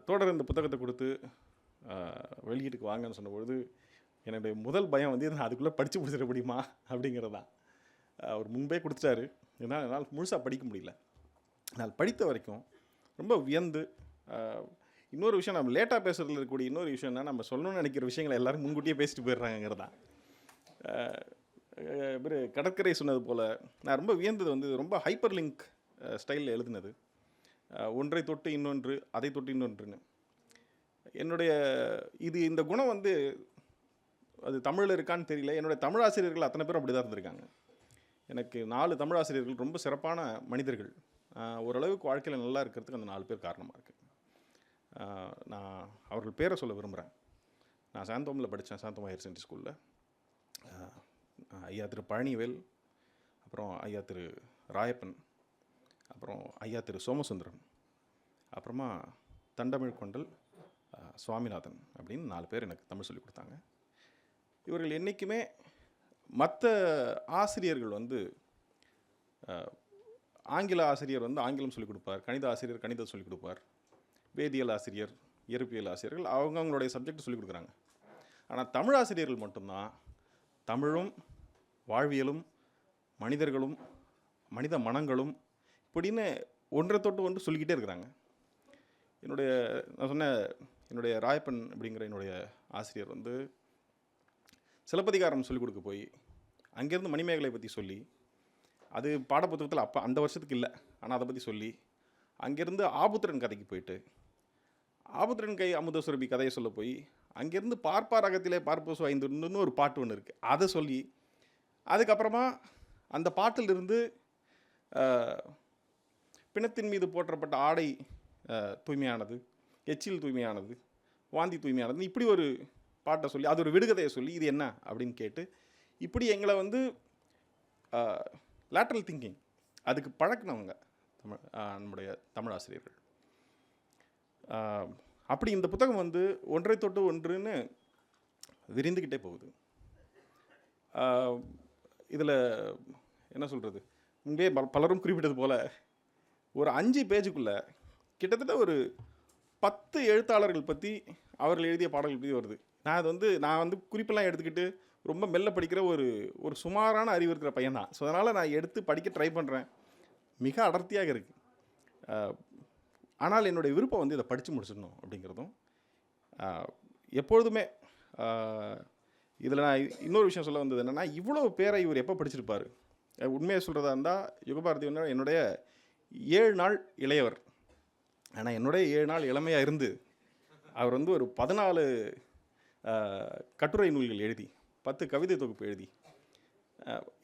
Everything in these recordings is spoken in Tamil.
தோடர் இந்த புத்தகத்தை கொடுத்து வெளியீட்டுக்கு வாங்கன்னு சொன்னபொழுது என்னுடைய முதல் பயம் வந்து நான் அதுக்குள்ளே படித்து முடிச்சிட முடியுமா அப்படிங்கிறது தான். அவர் முன்பே கொடுத்துட்டாரு, என்னால் முழுசாக படிக்க முடியல. நான் படித்த வரைக்கும் ரொம்ப வியந்து, இன்னொரு விஷயம் நம்ம லேட்டாக பேசுகிறதுல இருக்கக்கூடிய இன்னொரு விஷயம்னா, நம்ம சொல்லணும்னு நினைக்கிற விஷயங்களை எல்லோரும் முன்கூட்டியே பேசிட்டு போயிடுறாங்கிறது தான். இவர் கடற்கரை சொன்னது போல் நான் ரொம்ப வியந்தது வந்து ரொம்ப ஹைப்பர் லிங்க் ஸ்டைலில் எழுதினது. ஒன்றை தொட்டு இன்னொன்று, அதை தொட்டு இன்னொன்றுன்னு. என்னுடைய இந்த குணம் வந்து அது தமிழில் இருக்கான்னு தெரியல. என்னுடைய தமிழ் ஆசிரியர்கள் அத்தனை பேரும் அப்படி தான் இருந்திருக்காங்க. எனக்கு 4 தமிழ் ஆசிரியர்கள் ரொம்ப சிறப்பான மனிதர்கள். ஓரளவுக்கு வாழ்க்கையில் நல்லா இருக்கிறதுக்கு அந்த 4 பேர் காரணமாக இருக்குது. நான் அவர்கள் பேரை சொல்ல விரும்புகிறேன். நான் சாந்தோமில் படித்தேன், சாந்தோம் ஹையர் செகண்டரி ஸ்கூலில். ஐயா திரு பழனிவேல், அப்புறம் ஐயா திரு ராயப்பன், அப்புறம் ஐயா திரு சோமசுந்தரன், அப்புறமா தண்டமிழ் கொண்டல் சுவாமிநாதன் அப்படின்னு 4 பேர் எனக்கு தமிழ் சொல்லிக் கொடுத்தாங்க. இவர்கள் என்றைக்குமே மற்ற ஆசிரியர்கள் வந்து ஆங்கில ஆசிரியர் வந்து ஆங்கிலம் சொல்லிக் கொடுப்பார், கணித ஆசிரியர் கணிதம் சொல்லிக் கொடுப்பார், வேதியியல் ஆசிரியர் இயற்பியல் ஆசிரியர்கள் அவங்களுடைய சப்ஜெக்ட் சொல்லிக் கொடுக்குறாங்க. ஆனால் தமிழ் ஆசிரியர்கள் மட்டும்தான் தமிழும் வாழ்வியலும் மனிதர்களும் மனித மனங்களும் இப்படின்னு ஒன்றை தொட்டு ஒன்று சொல்லிக்கிட்டே இருக்கிறாங்க. நான் சொன்ன என்னுடைய ராயப்பன் அப்படிங்கிற என்னுடைய ஆசிரியர் வந்து சிலப்பதிகாரம் சொல்லிக் கொடுக்க போய் அங்கேருந்து மணிமேகலை பற்றி சொல்லி, அது பாடப்புத்தகத்தில் அப்போ அந்த வருஷத்துக்கு இல்லை, ஆனால் அதை பற்றி சொல்லி, அங்கேருந்து ஆபுத்திரன் கதைக்கு போயிட்டு ஆபுத்திரன் கை அமுதசுரபி கதையை சொல்ல போய் அங்கேருந்து பார்ப்பாரகத்திலே பார்ப்போசு 5 ஒரு பாட்டு ஒன்று இருக்குது, அதை சொல்லி, அதுக்கப்புறமா அந்த பாட்டிலிருந்து பிணத்தின் மீது போற்றப்பட்ட ஆடை தூய்மையானது, எச்சில் தூய்மையானது, வாந்தி தூய்மையானது, இப்படி ஒரு பாட்டை சொல்லி அது ஒரு விடுகதையை சொல்லி இது என்ன அப்படின்னு கேட்டு, இப்படி எங்களை வந்து லேட்ரல் திங்கிங் அதுக்கு பழக்கினவங்க நம்முடைய தமிழ் ஆசிரியர்கள். அப்படி இந்த புத்தகம் வந்து ஒன்றை தொட்டு ஒன்றுன்னு விரிந்துக்கிட்டே போகுது. இதில் என்ன சொல்கிறது, முன்பே பலரும் குறிப்பிட்டது போல் ஒரு 5 பேஜுக்குள்ளே கிட்டத்தட்ட ஒரு 10 எழுத்தாளர்கள் பற்றி அவர்கள் எழுதிய பாடல்கள் பற்றி வருது. நான் வந்து குறிப்பெல்லாம் எடுத்துக்கிட்டு ரொம்ப மெல்ல படிக்கிற ஒரு சுமாரான அறிவு இருக்கிற பையன்தான். ஸோ அதனால் நான் எடுத்து படிக்க ட்ரை பண்ணுறேன். மிக அடர்த்தியாக இருக்குது. ஆனால் என்னுடைய விருப்பம் வந்து இதை படித்து முடிச்சிடணும் அப்படிங்கிறதும். எப்பொழுதுமே இதில் நான் இன்னொரு விஷயம் சொல்ல வந்தது என்னென்னா, இவ்வளோ பேரை இவர் எப்போ படிச்சிருப்பார். உண்மையை சொல்கிறதா இருந்தால் யுகபாரதி என்னுடைய 7 நாள் இளையவர். ஆனால் என்னுடைய 7 நாள் இளமையாக இருந்து அவர் வந்து ஒரு 14 கட்டுரை நூல்கள் எழுதி, 10 கவிதை தொகுப்பு எழுதி,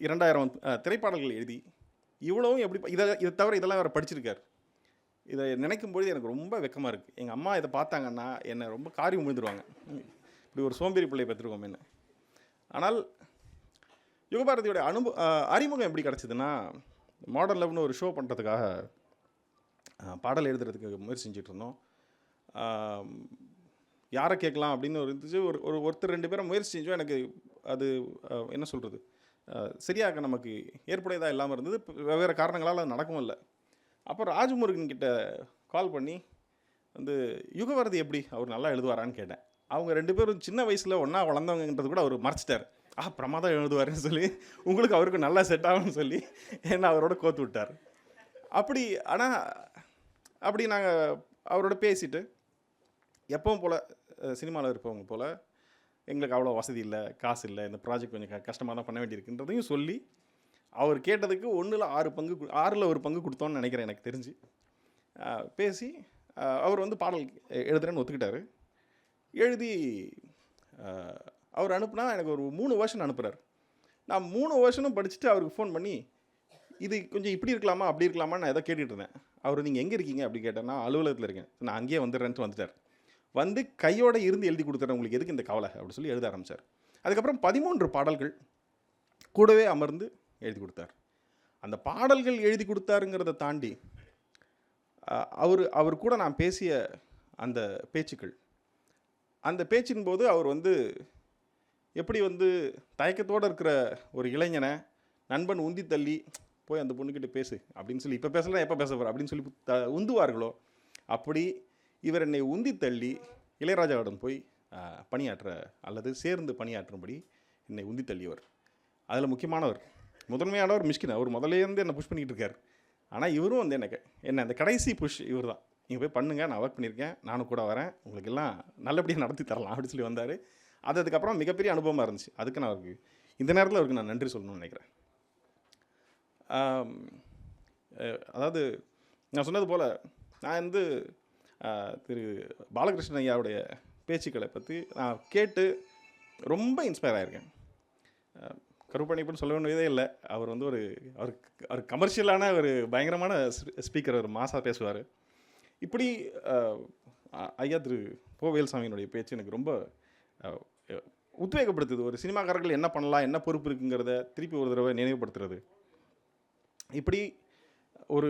2000 திரைப்பாடல்கள் எழுதி, இவ்வளவும் எப்படி இதை தவிர இதெல்லாம் அவர் படிச்சிருக்கார். இதை நினைக்கும்பொழுது எனக்கு ரொம்ப வெக்கமாக இருக்குது. எங்கள் அம்மா இதை பார்த்தாங்கன்னா என்னை ரொம்ப காரி உமிழ்ந்துருவாங்க, இப்படி ஒரு சோம்பேறி பிள்ளை பெற்றுருக்கோமேன்னு. ஆனால் யுகபாரதியோட அறிமுகம் எப்படி கிடச்சிதுன்னா, மாடர்ன் லவ்னு ஒரு ஷோ பண்ணுறதுக்காக பாடல் எழுதுறதுக்கு முயற்சி செஞ்சுட்டு இருந்தோம். யாரை கேட்கலாம் அப்படின்னு இருந்துச்சு. ஒருத்தர் 2 பேரை முயற்சி செஞ்சோம். எனக்கு அது என்ன சொல்கிறது, சரியாக நமக்கு ஏற்புடையதாக இல்லாமல் இருந்தது. வெவ்வேறு காரணங்களால் அது நடக்கவும் இல்லை. அப்போ ராஜமுருகன் கிட்ட கால் பண்ணி வந்து யுகபாரதி எப்படி அவர் நல்லா எழுதுவாரான்னு கேட்டேன். அவங்க 2 பேரும் சின்ன வயசில் ஒன்றா வளர்ந்தவங்கன்றது கூட அவர் மறைச்சிட்டார். பிரமாதம் எழுதுவாருன்னு சொல்லி, உங்களுக்கு அவருக்கு நல்லா செட் ஆகும்னு சொல்லி என்ன அவரோட கோத்து விட்டார். அப்படி நாங்கள் அவரோட பேசிட்டு, எப்பவும் போல் சினிமாவில் இருப்பவங்க போல் எங்களுக்கு அவ்வளோ வசதி இல்லை, காசு இல்லை, இந்த ப்ராஜெக்ட் கொஞ்சம் கஷ்டமாக தான் பண்ண வேண்டியிருக்குன்றதையும் சொல்லி, அவர் கேட்டதுக்கு 1/6 பங்கு 6ல் 1 பங்கு கொடுத்தோன்னு நினைக்கிறேன் எனக்கு தெரிஞ்சு. பேசி அவர் வந்து பாடல் எழுதுறேன்னு ஒத்துக்கிட்டார். எழுதி அவர் அனுப்புனா எனக்கு ஒரு 3 வெர்ஷன் அனுப்புகிறார். நான் 3 வெர்ஷனும் படிச்சுட்டு அவருக்கு ஃபோன் பண்ணி, இது கொஞ்சம் இப்படி இருக்கலாமா அப்படி இருக்கலாமா நான் எதை கேட்டுகிட்டு இருந்தேன். அவர் நீங்கள் எங்கே இருக்கீங்க அப்படி கேட்டேன். நான் அலுவலகத்தில் இருக்கேன், நான் அங்கேயே வந்துடுறேன்ட்டு வந்துட்டார். வந்து கையோடு இருந்து எழுதி கொடுத்துட்றேன், உங்களுக்கு எதுக்கு இந்த கவலை அப்படி சொல்லி எழுத ஆரம்பித்தார். அதுக்கப்புறம் 13 பாடல்கள் கூடவே அமர்ந்து எழுதி கொடுத்தார். அந்த பாடல்கள் எழுதி கொடுத்தாருங்கிறத தாண்டி அவர் கூட நான் பேசிய அந்த பேச்சுக்கள், அந்த பேச்சின் போது அவர் வந்து எப்படி வந்து தயக்கத்தோடு இருக்கிற ஒரு இளைஞனை நண்பன் உந்தி தள்ளி போய் அந்த பொண்ணுக்கிட்ட பேசு அப்படின்னு சொல்லி, இப்போ பேசலாம் எப்போ பேச போகிற அப்படின்னு சொல்லி உந்துவார்களோ, அப்படி இவர் என்னை உந்தி தள்ளி இளையராஜாவிடம் போய் பணியாற்ற அல்லது சேர்ந்து பணியாற்றும்படி என்னை உந்தி தள்ளியவர். அதில் முக்கியமானவர், முதன்மையானவர் மிஷ்கின். அவர் முதலேருந்து என்னை புஷ் பண்ணிக்கிட்டு இருக்கார். ஆனால் இவரும் வந்து என்ன அந்த கடைசி புஷ் இவர் தான். நீங்கள் போய் பண்ணுங்கள், நான் ஒர்க் பண்ணியிருக்கேன், நானும் கூட வரேன், உங்களுக்கு எல்லாம் நல்லபடியாக நடத்தி தரலாம் அப்படின்னு சொல்லி வந்தார். அதுக்கப்புறம் மிகப்பெரிய அனுபவமாக இருந்துச்சு. அதுக்கு நான் அவருக்கு இந்த நேரத்தில் அவருக்கு நான் நன்றி சொல்லணும்னு நினைக்கிறேன். அதாவது நான் சொன்னது போல் நான் வந்து திரு பாலகிருஷ்ணன் ஐயாவுடைய பேச்சுக்களை பற்றி நான் கேட்டு ரொம்ப இன்ஸ்பயர் ஆகியிருக்கேன். கருப்பணிப்புன்னு சொல்ல வேண்டியதே இல்லை. அவர் வந்து அவர் கமர்ஷியலான ஒரு பயங்கரமான ஸ்பீக்கர், ஒரு மாசாக பேசுவார். இப்படி ஐயா திரு வேல்சாமியினுடைய பேச்சு எனக்கு ரொம்ப உத்வேகப்படுத்துது. ஒரு சினிமாக்காரர்கள் என்ன பண்ணலாம், என்ன பொறுப்பு இருக்குங்கிறத திருப்பி ஒரு தடவை நினைவுபடுத்துறது. இப்படி ஒரு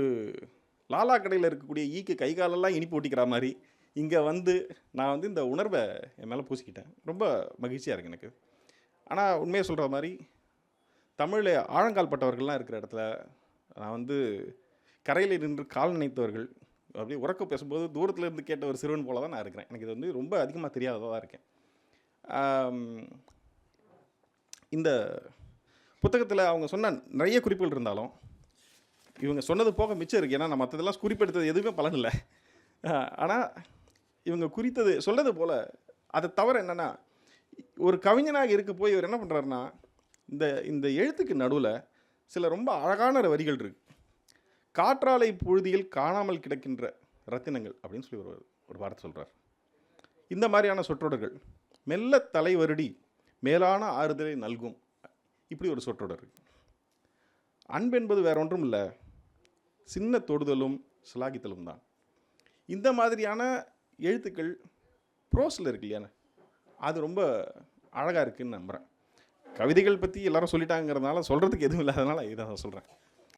லாலா கடையில் இருக்கக்கூடிய ஈக்கு கை காலெல்லாம் இனிப்பு ஒட்டிக்கிற மாதிரி இங்கே வந்து நான் வந்து இந்த உணர்வை என் மேலே பூசிக்கிட்டேன். ரொம்ப மகிழ்ச்சியாக இருக்குது எனக்கு. ஆனால் உண்மையை சொல்கிற மாதிரி தமிழில் ஆழங்கால் பட்டவர்கள்லாம் இருக்கிற இடத்துல நான் வந்து கரையில் நின்று கால் நினைத்தவர்கள் அப்படியே உறக்க பேசும்போது தூரத்தில் இருந்து கேட்ட ஒரு சிறுவன் போல தான் நான் இருக்கிறேன். எனக்கு இது வந்து ரொம்ப அதிகமாக தெரியாததாக தான் இருக்கேன். இந்த புத்தகத்தில் அவங்க சொன்ன நிறைய குறிப்புகள் இருந்தாலும் இவங்க சொன்னது போக மிச்சம் இருக்குது. ஏன்னா நான் மற்றதெல்லாம் குறிப்பெடுத்தது எதுவுமே பலன் இல்லை. ஆனால் இவங்க குறித்தது சொல்கிறது போல் அதை தவிர என்னென்னா, ஒரு கவிஞனாக இருக்க போய் இவர் என்ன பண்ணுறாருன்னா, இந்த எழுத்துக்கு நடுவில் சில ரொம்ப அழகான வரிகள் இருக்குது. காற்றாலை புழுதியில் காணாமல் கிடக்கின்ற ரத்தினங்கள் அப்படின்னு சொல்லி ஒரு வார்த்தை சொல்கிறார். இந்த மாதிரியான சொற்றொடர்கள் மெல்ல தலைவருடி மேலான ஆறுதலை நல்கும், இப்படி ஒரு சொற்றொடர் இருக்குது. அன்பென்பது வேற ஒன்றும் இல்லை, சின்ன தொடுதலும் சிலாகித்தலும் தான். இந்த மாதிரியான எழுத்துக்கள் ப்ரோஸில் இருக்கு இல்லையா, அது ரொம்ப அழகாக இருக்குதுன்னு நம்புகிறேன். கவிதைகள் பற்றி எல்லாரும் சொல்லிட்டாங்கிறதுனால சொல்கிறதுக்கு எதுவும் இல்லாதனால இதை நான் சொல்கிறேன்.